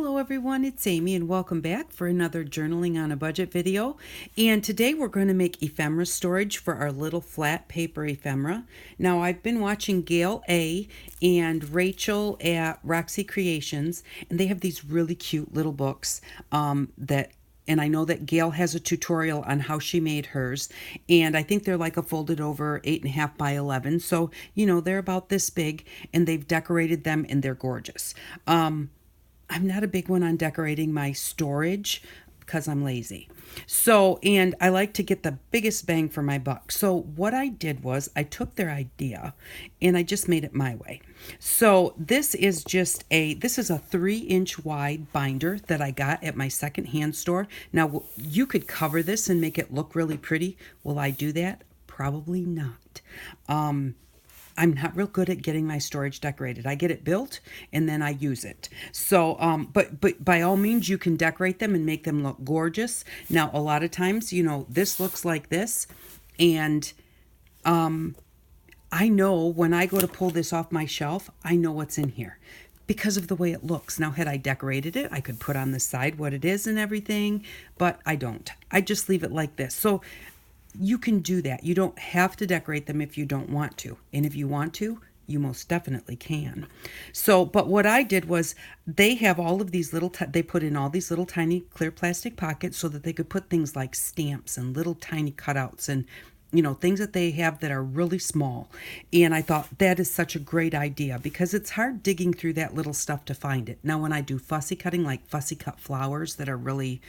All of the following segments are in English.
Hello everyone, it's Amy and welcome back for another Journaling on a Budget video. And today we're going to make ephemera storage for our little flat paper ephemera. Now I've been watching Gail A and Rachel at Roxy Creations, and they have these really cute little books and I know that Gail has a tutorial on how she made hers, and I think they're like a folded over 8.5 by 11. So, they're about this big, and they've decorated them, and they're gorgeous. I'm not a big one on decorating my storage because I'm lazy. So, and I like to get the biggest bang for my buck. So what I did was I took their idea and I just made it my way. So this is a 3-inch wide binder that I got at my secondhand store. Now you could cover this and make it look really pretty. Will I do that? Probably not. I'm not real good at getting my storage decorated. I get it built and then I use it. So, but by all means, you can decorate them and make them look gorgeous. Now, a lot of times, this looks like this, and I know when I go to pull this off my shelf, I know what's in here because of the way it looks. Now, had I decorated it, I could put on the side what it is and everything, but I don't. I just leave it like this. So you can do that. You don't have to decorate them if you don't want to. And if you want to, you most definitely can. So, but what I did was they have all of these they put in all these little tiny clear plastic pockets so that they could put things like stamps and little tiny cutouts and things that they have that are really small. And I thought that is such a great idea because it's hard digging through that little stuff to find it. Now, when I do fussy cutting, like fussy cut flowers that are really,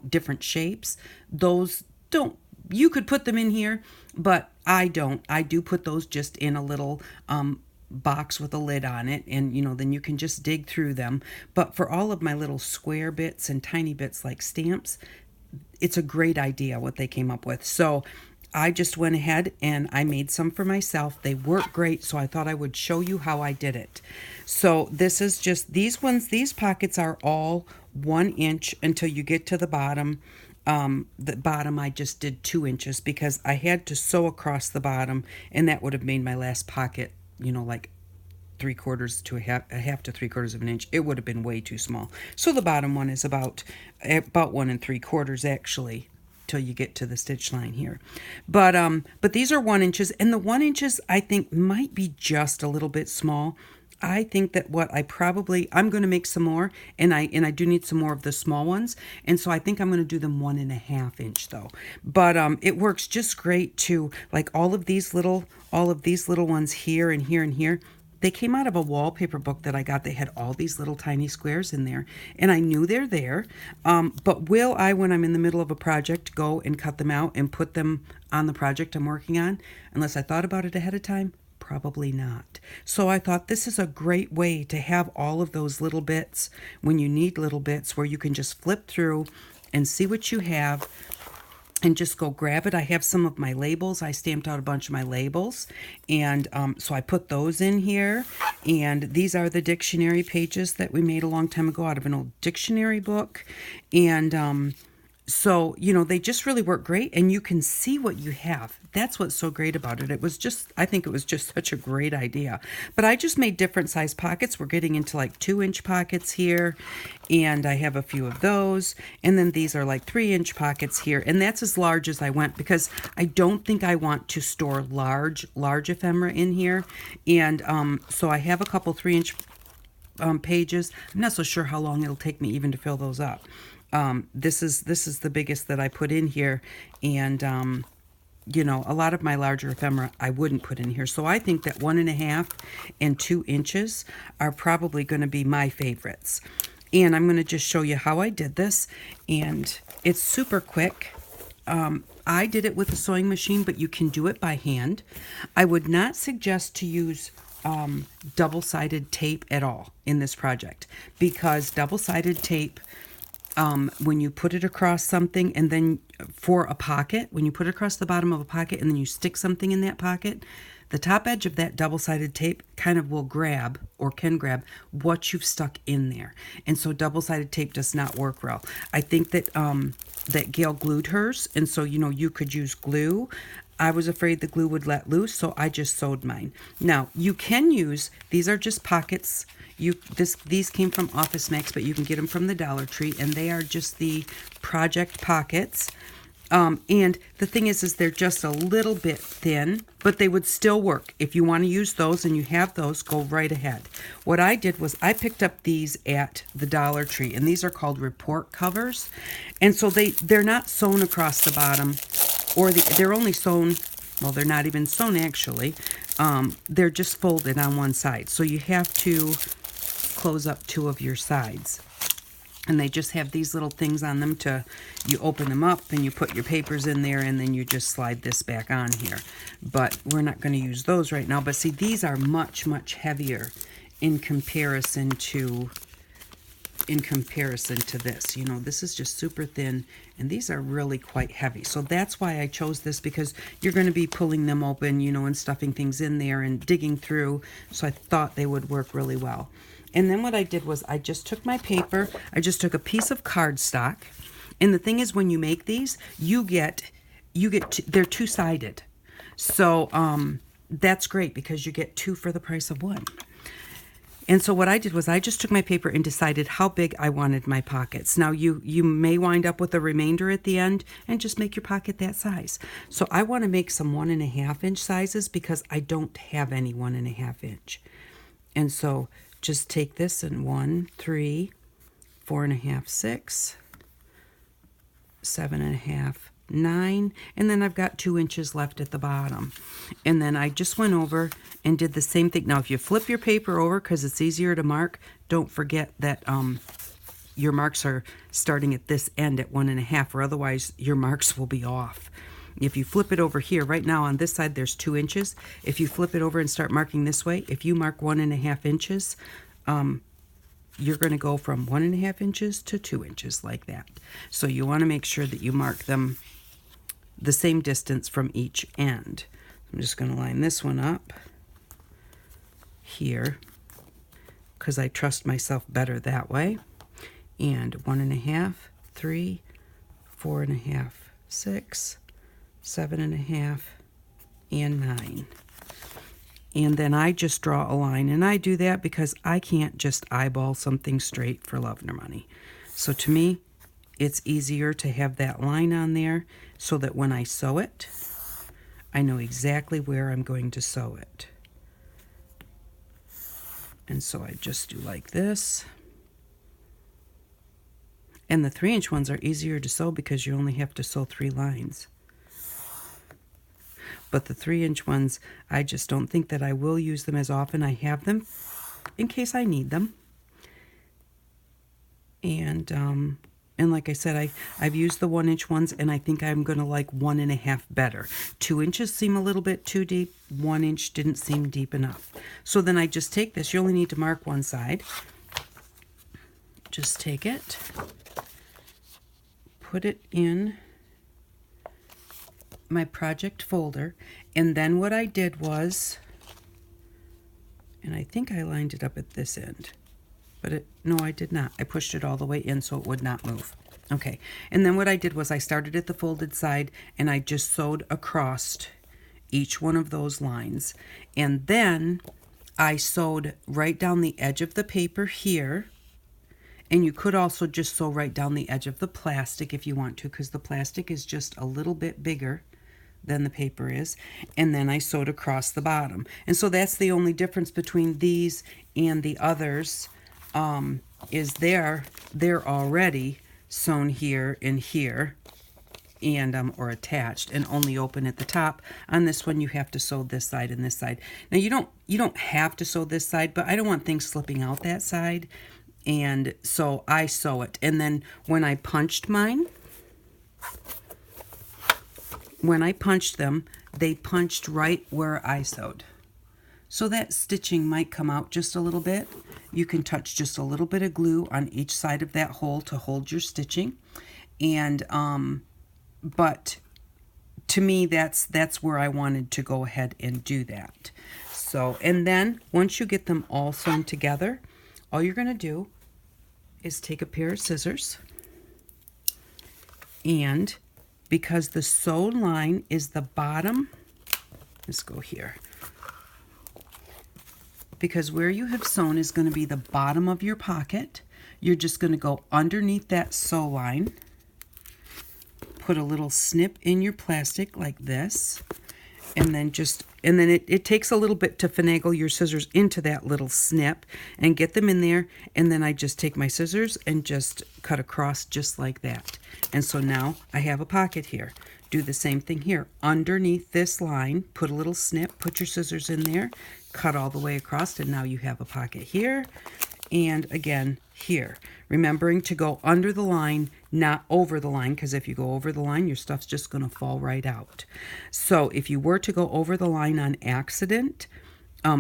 different shapes, those don't. You could put them in here, but I don't. I do put those just in a little box with a lid on it, and then you can just dig through them. But for all of my little square bits and tiny bits like stamps, it's a great idea what they came up with. So I just went ahead and I made some for myself. They work great, so I thought I would show you how I did it. So this is just these ones. These pockets are all 1 inch until you get to the bottom. The bottom I just did 2 inches because I had to sew across the bottom, and that would have made my last pocket, like 3/4 to a half to 3/4 of an inch. It would have been way too small. So the bottom one is about 1 3/4 actually, till you get to the stitch line here. But these are 1 inches, and the 1 inches I think might be just a little bit small. I think that I'm going to make some more, and I do need some more of the small ones, and so I think I'm going to do them 1.5 inch though. But it works just great too. Like all of these little ones here and here and here. They came out of a wallpaper book that I got. They had all these little tiny squares in there, and I knew they're there. But will I, when I'm in the middle of a project, go and cut them out and put them on the project I'm working on? Unless I thought about it ahead of time? Probably not. So I thought this is a great way to have all of those little bits when you need little bits where you can just flip through and see what you have and just go grab it. I have some of my labels. I stamped out a bunch of my labels, and so I put those in here. And these are the dictionary pages that we made a long time ago out of an old dictionary book. And so, they just really work great, and you can see what you have. That's what's so great about it. I think it was just such a great idea. But I just made different size pockets. We're getting into like 2-inch pockets here, and I have a few of those. And then these are like 3-inch pockets here, and that's as large as I went because I don't think I want to store large ephemera in here. And so I have a couple 3-inch pages. I'm not so sure how long it'll take me even to fill those up. This is the biggest that I put in here, and a lot of my larger ephemera I wouldn't put in here. So I think that 1.5 and 2 inches are probably going to be my favorites. And I'm going to just show you how I did this, and it's super quick. I did it with a sewing machine, but you can do it by hand. I would not suggest to use double-sided tape at all in this project, because double-sided tape, when you put it across something, and then for a pocket, when you put it across the bottom of a pocket and then you stick something in that pocket, the top edge of that double-sided tape kind of will grab, or can grab, what you've stuck in there. And so double-sided tape does not work well. I think that that Gail glued hers, and so you could use glue. I was afraid the glue would let loose, so I just sewed mine. Now, you can use, these are just pockets These came from Office Max, but you can get them from the Dollar Tree, and they are just the project pockets. And the thing is they're just a little bit thin, but they would still work. If you want to use those and you have those, go right ahead. What I did was I picked up these at the Dollar Tree, and these are called report covers. And so they're not sewn across the bottom, or they're only sewn, well, they're not even sewn actually. They're just folded on one side. So you have to close up two of your sides. And they just have these little things on them you open them up and you put your papers in there, and then you just slide this back on here. But we're not going to use those right now. But see, these are much, much heavier in comparison to this. You know, this is just super thin, and these are really quite heavy. So that's why I chose this, because you're going to be pulling them open, you know, and stuffing things in there and digging through. So I thought they would work really well. And then what I did was I just took my paper, I just took a piece of cardstock. And the thing is, when you make these, they're two-sided. So that's great, because you get two for the price of one. And so what I did was I just took my paper and decided how big I wanted my pockets. Now you may wind up with a remainder at the end and just make your pocket that size. So I want to make some 1.5 inch sizes, because I don't have any 1.5 inch. And so just take this and 1, 3, 4.5, 6, 7.5, 9, and then I've got 2 inches left at the bottom. And then I just went over and did the same thing. Now if you flip your paper over, because it's easier to mark, don't forget that your marks are starting at this end at 1.5, or otherwise your marks will be off. If you flip it over here, right now on this side there's 2 inches. If you flip it over and start marking this way, if you mark 1.5 inches, you're going to go from 1.5 inches to 2 inches like that. So you want to make sure that you mark them the same distance from each end. I'm just going to line this one up here, because I trust myself better that way. And 1.5, 3, 4.5, 6, 7.5, and 9. And then I just draw a line, and I do that because I can't just eyeball something straight for love nor money. So to me, it's easier to have that line on there so that when I sew it, I know exactly where I'm going to sew it. And so I just do like this. And the 3-inch ones are easier to sew because you only have to sew 3 lines. But the 3-inch ones, I just don't think that I will use them as often. I have them in case I need them. And like I said, I've used the 1-inch ones, and I think I'm going to like 1.5 better. 2 inches seem a little bit too deep. 1 inch didn't seem deep enough. So then I just take this. You only need to mark one side. Just take it, put it in my project folder, and then what I did was, and I think I lined it up at this end, but no, I did not. I pushed it all the way in so it would not move. Okay, and then what I did was I started at the folded side, and I just sewed across each one of those lines, and then I sewed right down the edge of the paper here. And you could also just sew right down the edge of the plastic if you want to, because the plastic is just a little bit bigger than the paper is. And then I sewed across the bottom. And so that's the only difference between these and the others, is they're already sewn here and here, and or attached, and only open at the top. On this one you have to sew this side and this side. Now you don't have to sew this side, but I don't want things slipping out that side. And so I sew it. And then when I punched mine, when I punched them, they punched right where I sewed. So that stitching might come out just a little bit. You can touch just a little bit of glue on each side of that hole to hold your stitching. And but to me, that's where I wanted to go ahead and do that. So, and then once you get them all sewn together, all you're going to do is take a pair of scissors, and because the sewed line is the bottom, let's go here. because where you have sewn is going to be the bottom of your pocket. You're just going to go underneath that sew line, put a little snip in your plastic like this, and then it takes a little bit to finagle your scissors into that little snip and get them in there, and then I just take my scissors and just cut across just like that. And so now I have a pocket here. Do the same thing here. Underneath this line, put a little snip, put your scissors in there, cut all the way across, and now you have a pocket here, and again here. Remembering to go under the line, not over the line, because if you go over the line, your stuff's just going to fall right out. So if you were to go over the line on accident,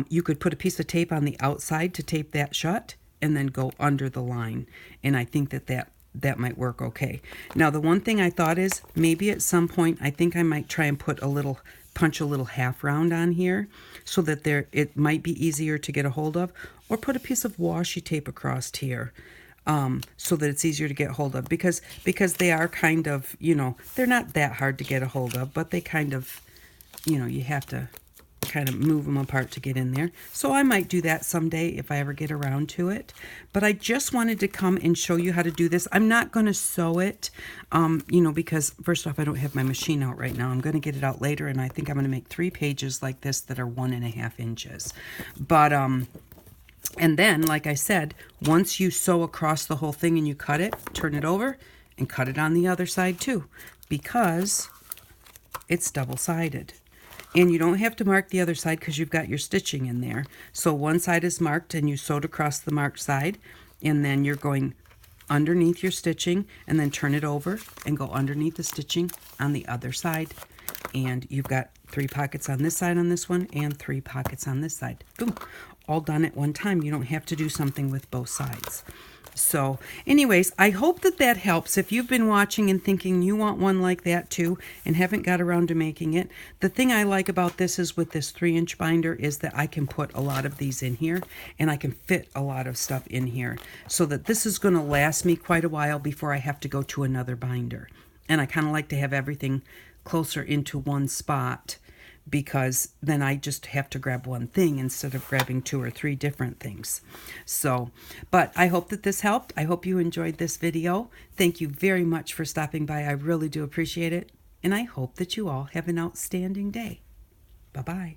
you could put a piece of tape on the outside to tape that shut, and then go under the line. And I think that might work okay. Now, the one thing I thought is maybe at some point, I think I might try and punch a little half round on here so that it might be easier to get a hold of, or put a piece of washi tape across here so that it's easier to get a hold of, because they are kind of, they're not that hard to get a hold of, but they kind of, you have to kind of move them apart to get in there. So I might do that someday if I ever get around to it. But I just wanted to come and show you how to do this. I'm not going to sew it, because first off, I don't have my machine out right now. I'm going to get it out later, and I think I'm going to make 3 pages like this that are 1.5 inches. But, and then, like I said, once you sew across the whole thing and you cut it, turn it over and cut it on the other side too, because it's double-sided. And you don't have to mark the other side because you've got your stitching in there. So one side is marked and you sewed across the marked side, and then you're going underneath your stitching and then turn it over and go underneath the stitching on the other side. And you've got 3 pockets on this side on this one and 3 pockets on this side. Boom. All done at one time. You don't have to do something with both sides. So anyways, I hope that helps. If you've been watching and thinking you want one like that too and haven't got around to making it, the thing I like about this is with this 3-inch binder is that I can put a lot of these in here, and I can fit a lot of stuff in here, so that this is going to last me quite a while before I have to go to another binder. And I kind of like to have everything closer into one spot, because then I just have to grab one thing instead of grabbing 2 or 3 different things. So, but I hope that this helped. I hope you enjoyed this video. Thank you very much for stopping by. I really do appreciate it. And I hope that you all have an outstanding day. Bye-bye.